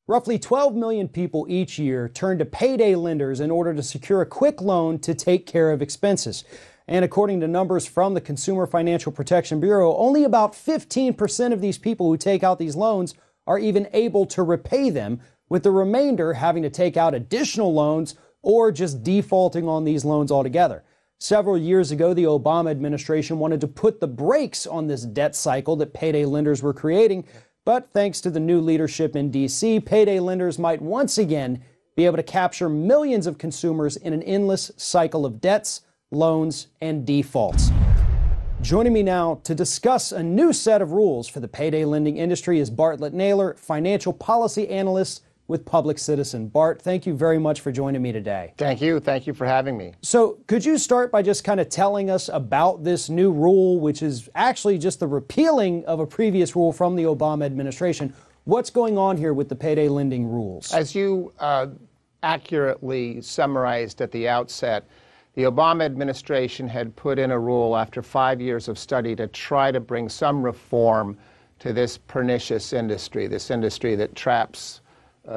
Roughly 12 million people each year turn to payday lenders in order to secure a quick loan to take care of expenses. And according to numbers from the Consumer Financial Protection Bureau, only about 15% of these people who take out these loans are even able to repay them, with the remainder having to take out additional loans or just defaulting on these loans altogether. Several years ago, the Obama administration wanted to put the brakes on this debt cycle that payday lenders were creating. But thanks to the new leadership in D.C., payday lenders might once again be able to capture millions of consumers in an endless cycle of debts, loans, and defaults. Joining me now to discuss a new set of rules for the payday lending industry is Bartlett Naylor, financial policy analyst with Public Citizen. Bart, thank you very much for joining me today. Thank you. Thank you for having me. So could you start by just kind of telling us about this new rule, which is actually just the repealing of a previous rule from the Obama administration? What's going on here with the payday lending rules? As you accurately summarized at the outset, the Obama administration had put in a rule after 5 years of study to try to bring some reform to this pernicious industry, this industry that traps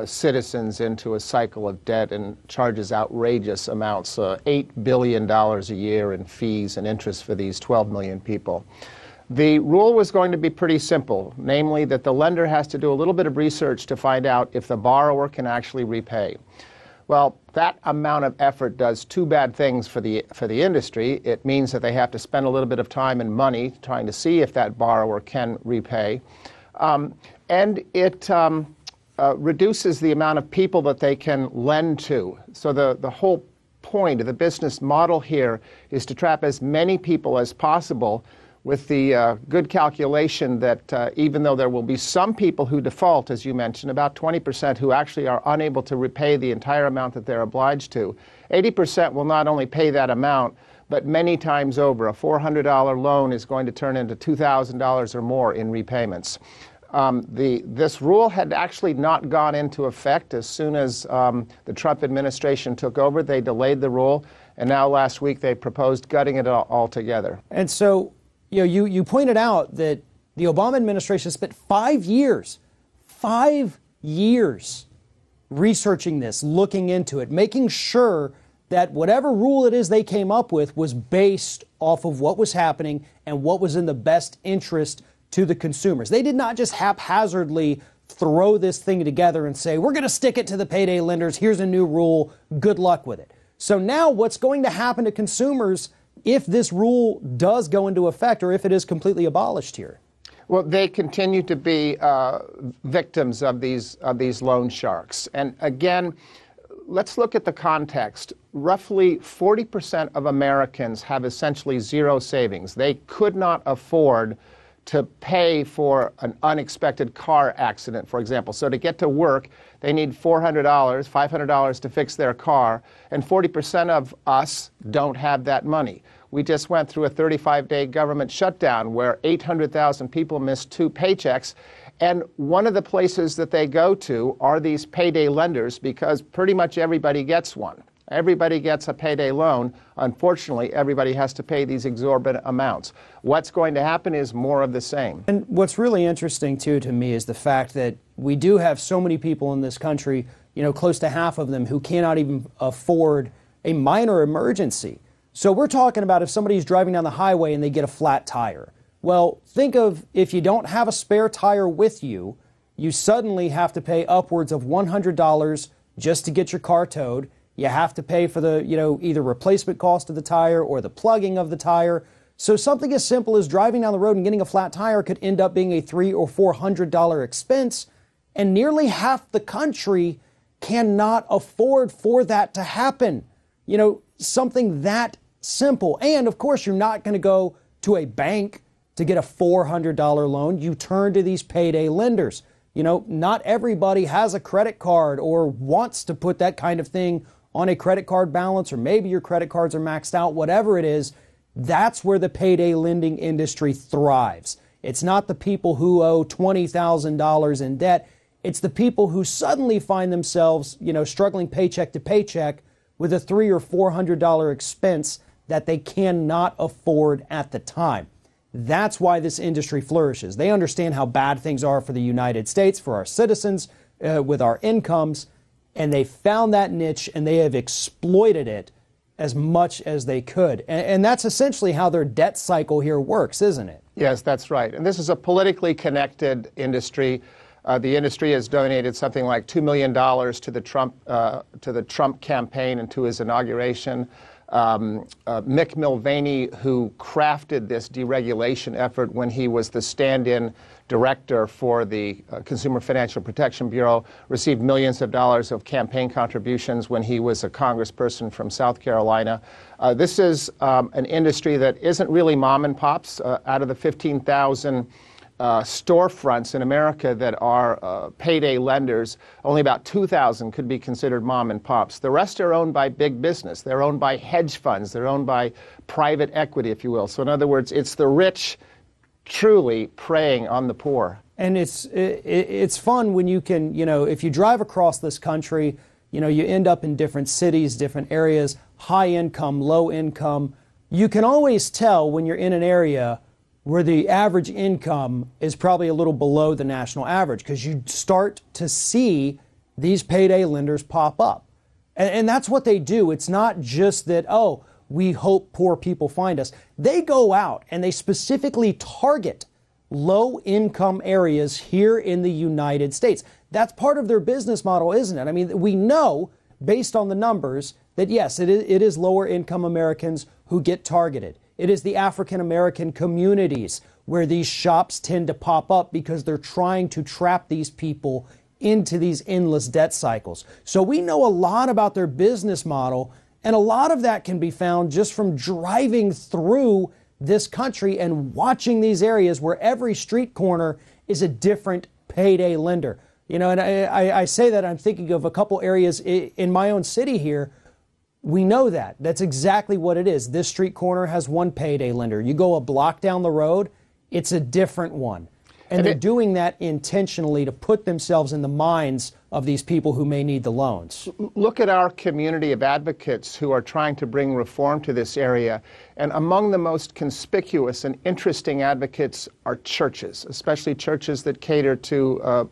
citizens into a cycle of debt and charges outrageous amounts, $8 billion a year in fees and interest for these 12 million people. The rule was going to be pretty simple, namely that the lender has to do a little bit of research to find out if the borrower can actually repay. Well, that amount of effort does two bad things for the industry. It means that they have to spend a little bit of time and money trying to see if that borrower can repay. And it reduces the amount of people that they can lend to. So the whole point of the business model here is to trap as many people as possible, with the good calculation that even though there will be some people who default, as you mentioned, about 20% who actually are unable to repay the entire amount that they're obliged to, 80% will not only pay that amount, but many times over. A $400 loan is going to turn into $2,000 or more in repayments. This rule had actually not gone into effect as soon as the Trump administration took over. They delayed the rule, and now last week they proposed gutting it altogether. And so, you pointed out that the Obama administration spent 5 years researching this, looking into it, making sure that whatever rule it is they came up with was based off of what was happening and what was in the best interest to the consumers. They did not just haphazardly throw this thing together and say, we're going to stick it to the payday lenders. Here's a new rule. Good luck with it. So now what's going to happen to consumers if this rule does go into effect, or if it is completely abolished here? Well, they continue to be victims of these loan sharks. And again, let's look at the context. Roughly 40% of Americans have essentially zero savings. They could not afford to pay for an unexpected car accident, for example. So to get to work, they need $400, $500 to fix their car, and 40% of us don't have that money. We just went through a 35-day government shutdown where 800,000 people missed 2 paychecks, and one of the places that they go to are these payday lenders because pretty much everybody gets one. Everybody gets a payday loan. Unfortunately, everybody has to pay these exorbitant amounts. What's going to happen is more of the same. And what's really interesting, too, to me is the fact that we do have so many people in this country, close to half of them, who cannot even afford a minor emergency. So we're talking about if somebody's driving down the highway and they get a flat tire. Well, think of if you don't have a spare tire with you, you suddenly have to pay upwards of $100 just to get your car towed. You have to pay for the, either replacement cost of the tire or the plugging of the tire. So something as simple as driving down the road and getting a flat tire could end up being a $300 or $400 expense. And nearly half the country cannot afford for that to happen. Something that simple. And of course, you're not going to go to a bank to get a $400 loan. You turn to these payday lenders. Not everybody has a credit card or wants to put that kind of thing on a credit card balance, or maybe your credit cards are maxed out, whatever it is. That's where the payday lending industry thrives. It's not the people who owe $20,000 in debt. It's the people who suddenly find themselves, struggling paycheck to paycheck with a $300 or $400 expense that they cannot afford at the time. That's why this industry flourishes. They understand how bad things are for the United States, for our citizens. with our incomes, and they found that niche and they have exploited it as much as they could. And that's essentially how their debt cycle here works, isn't it? Yes, that's right. And this is a politically connected industry. The industry has donated something like $2 million to the Trump campaign and to his inauguration. Mick Mulvaney, who crafted this deregulation effort when he was the stand-in director for the Consumer Financial Protection Bureau, received millions of dollars of campaign contributions when he was a congressperson from South Carolina. This is an industry that isn't really mom and pops. Out of the 15,000 storefronts in America that are payday lenders, only about 2,000 could be considered mom and pops. The rest are owned by big business. They're owned by hedge funds. They're owned by private equity, if you will. So in other words, it's the rich truly preying on the poor. And it's fun when you can, if you drive across this country, you end up in different cities, different areas, high income, low income. You can always tell when you're in an area where the average income is probably a little below the national average, because you start to see these payday lenders pop up. And that's what they do. It's not just that, oh, we hope poor people find us. They go out and they specifically target low-income areas here in the United States. That's part of their business model, isn't it? I mean, we know, based on the numbers, that yes, it is lower-income Americans who get targeted. It is the African-American communities where these shops tend to pop up because they're trying to trap these people into these endless debt cycles. So we know a lot about their business model, and a lot of that can be found just from driving through this country and watching these areas where every street corner is a different payday lender. And I say that, I'm thinking of a couple areas in my own city here. We know that. That's exactly what it is. This street corner has one payday lender. You go a block down the road, it's a different one. And they're doing that intentionally to put themselves in the minds of these people who may need the loans. Look at our community of advocates who are trying to bring reform to this area. And among the most conspicuous and interesting advocates are churches, especially churches that cater to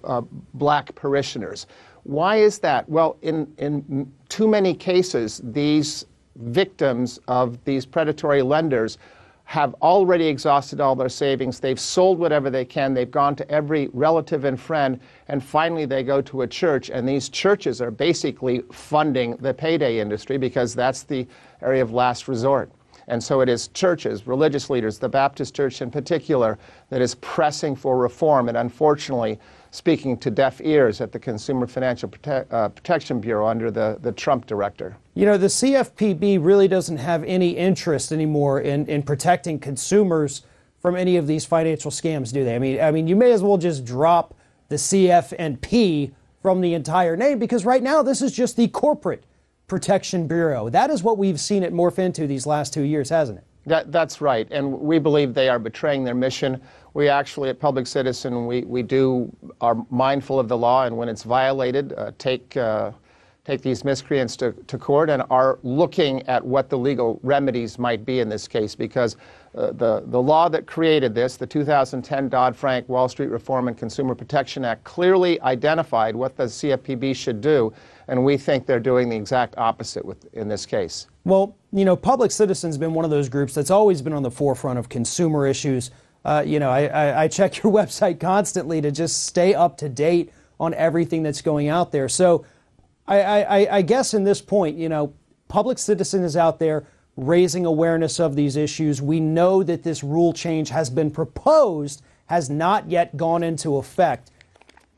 black parishioners. Why is that? Well, in too many cases, these victims of these predatory lenders have already exhausted all their savings. They've sold whatever they can. They've gone to every relative and friend, and finally they go to a church, and these churches are basically funding the payday industry because that's the area of last resort. And so it is churches, religious leaders, the Baptist Church in particular, that is pressing for reform and unfortunately speaking to deaf ears at the Consumer Financial Protection Bureau under the Trump director. The CFPB really doesn't have any interest anymore in protecting consumers from any of these financial scams, do they? I mean, you may as well just drop the CF&P from the entire name, because right now this is just the Corporate Protection Bureau. That is what we've seen it morph into these last 2 years, hasn't it? That's right, and we believe they are betraying their mission. We actually, at Public Citizen, we are mindful of the law, and when it's violated, take these miscreants to court and are looking at what the legal remedies might be in this case, because the law that created this, the 2010 Dodd-Frank Wall Street Reform and Consumer Protection Act, clearly identified what the CFPB should do, and we think they're doing the exact opposite in this case. Well, Public Citizen's been one of those groups that's always been on the forefront of consumer issues. I check your website constantly to just stay up to date on everything that's going out there. So I guess in this point, Public Citizen is out there raising awareness of these issues. We know that this rule change has been proposed, has not yet gone into effect.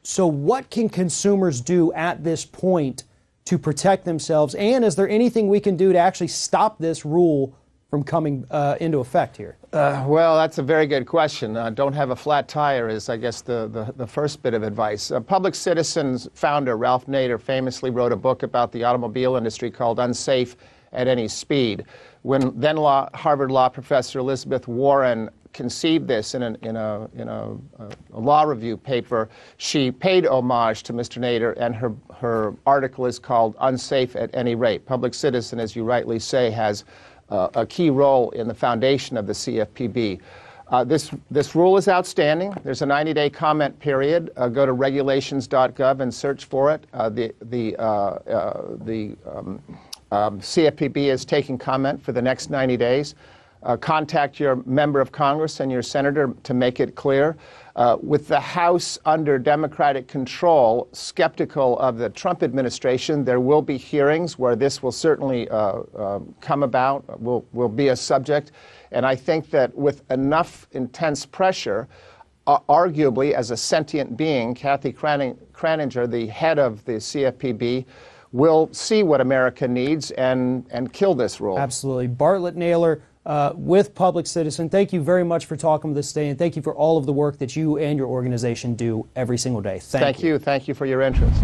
So what can consumers do at this point to protect themselves? And is there anything we can do to actually stop this rule from coming into effect here? Well, that's a very good question. Don't have a flat tire is, I guess, the first bit of advice. Public Citizen's founder, Ralph Nader, famously wrote a book about the automobile industry called Unsafe at Any Speed. When then Harvard Law professor Elizabeth Warren conceived this in a law review paper, she paid homage to Mr. Nader, and her article is called Unsafe at Any Rate. Public Citizen, as you rightly say, has a key role in the foundation of the CFPB. This rule is outstanding. There's a 90-day comment period. Go to regulations.gov and search for it. The CFPB is taking comment for the next 90 days. Contact your member of Congress and your senator to make it clear. With the House under Democratic control, skeptical of the Trump administration, there will be hearings where this will certainly come about, will be a subject. And I think that with enough intense pressure, arguably as a sentient being, Kathy Kraninger, the head of the CFPB, will see what America needs and kill this rule. Absolutely. Bartlett Naylor with Public Citizen, thank you very much for talking with us today, and thank you for all of the work that you and your organization do every single day. Thank you. Thank you for your interest.